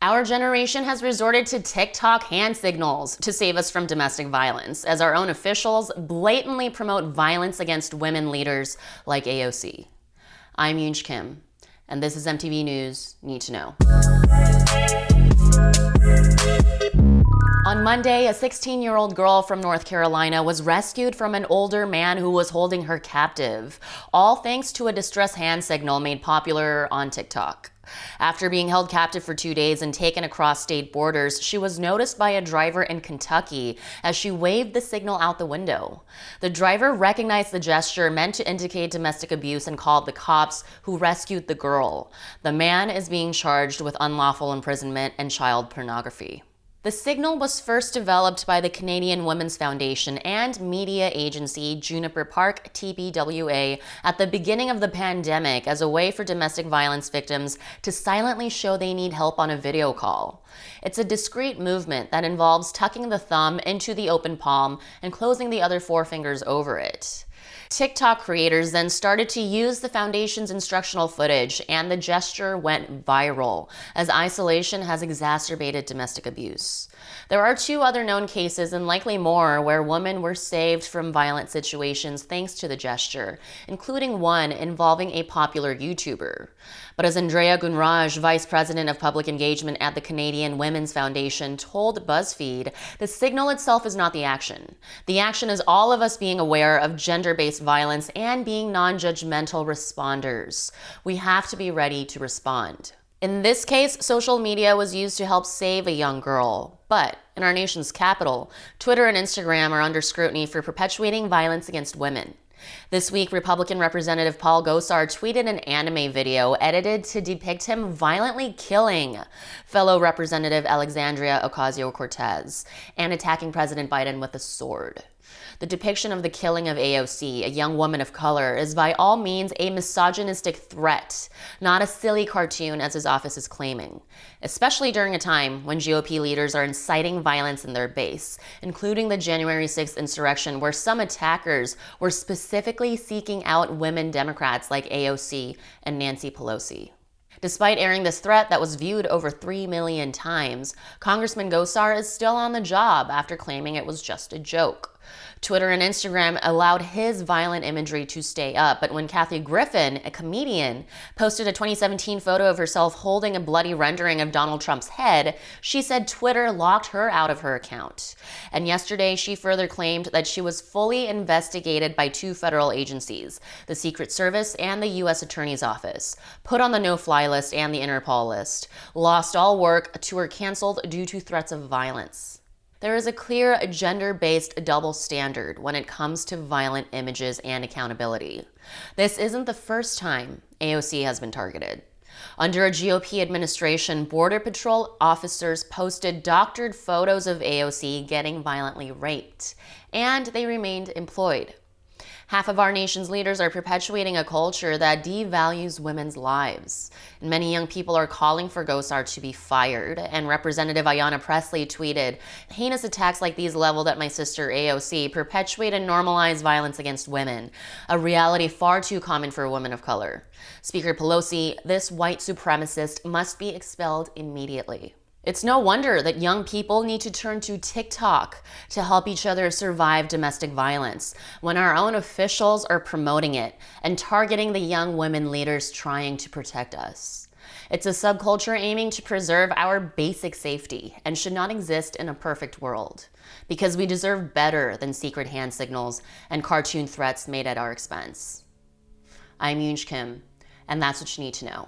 Our generation has resorted to TikTok hand signals to save us from domestic violence, as our own officials blatantly promote violence against women leaders like AOC. I'm Yoon Kim, and this is MTV News Need to Know. On Monday, a 16-year-old girl from North Carolina was rescued from an older man who was holding her captive, all thanks to a distress hand signal made popular on TikTok. After being held captive for 2 days and taken across state borders, she was noticed by a driver in Kentucky as she waved the signal out the window. The driver recognized the gesture meant to indicate domestic abuse and called the cops, who rescued the girl. The man is being charged with unlawful imprisonment and child pornography. The signal was first developed by the Canadian Women's Foundation and media agency Juniper Park TBWA at the beginning of the pandemic as a way for domestic violence victims to silently show they need help on a video call. It's a discreet movement that involves tucking the thumb into the open palm and closing the other four fingers over it. TikTok creators then started to use the foundation's instructional footage, and the gesture went viral, as isolation has exacerbated domestic abuse. There are 2 other known cases, and likely more, where women were saved from violent situations thanks to the gesture, including one involving a popular YouTuber. But as Andrea Gunraj, Vice President of Public Engagement at the Canadian Women's Foundation, told BuzzFeed, the signal itself is not the action. The action is all of us being aware of gender-based violence and being non-judgmental responders. We have to be ready to respond. In this case, social media was used to help save a young girl. But in our nation's capital, Twitter and Instagram are under scrutiny for perpetuating violence against women. This week, Republican Representative Paul Gosar tweeted an anime video edited to depict him violently killing fellow Representative Alexandria Ocasio-Cortez and attacking President Biden with a sword. The depiction of the killing of AOC, a young woman of color, is by all means a misogynistic threat, not a silly cartoon as his office is claiming, especially during a time when GOP leaders are inciting violence in their base, including the January 6th insurrection, where some attackers were specifically seeking out women Democrats like AOC and Nancy Pelosi. Despite airing this threat that was viewed over 3 million times, Congressman Gosar is still on the job after claiming it was just a joke. Twitter and Instagram allowed his violent imagery to stay up, but when Kathy Griffin, a comedian, posted a 2017 photo of herself holding a bloody rendering of Donald Trump's head, she said Twitter locked her out of her account. And yesterday, she further claimed that she was fully investigated by 2 federal agencies, the Secret Service and the U.S. Attorney's Office, put on the no-fly list and the Interpol list, lost all work, tour canceled due to threats of violence. There is a clear gender-based double standard when it comes to violent images and accountability. This isn't the first time AOC has been targeted. Under a GOP administration, Border Patrol officers posted doctored photos of AOC getting violently raped, and they remained employed. Half of our nation's leaders are perpetuating a culture that devalues women's lives. And many young people are calling for Gosar to be fired, and Representative Ayanna Pressley tweeted, "Heinous attacks like these leveled at my sister AOC perpetuate and normalize violence against women, a reality far too common for a woman of color. Speaker Pelosi, this white supremacist must be expelled immediately." It's no wonder that young people need to turn to TikTok to help each other survive domestic violence, when our own officials are promoting it and targeting the young women leaders trying to protect us. It's a subculture aiming to preserve our basic safety and should not exist in a perfect world, because we deserve better than secret hand signals and cartoon threats made at our expense. I'm Yoon Kim, and that's what you need to know.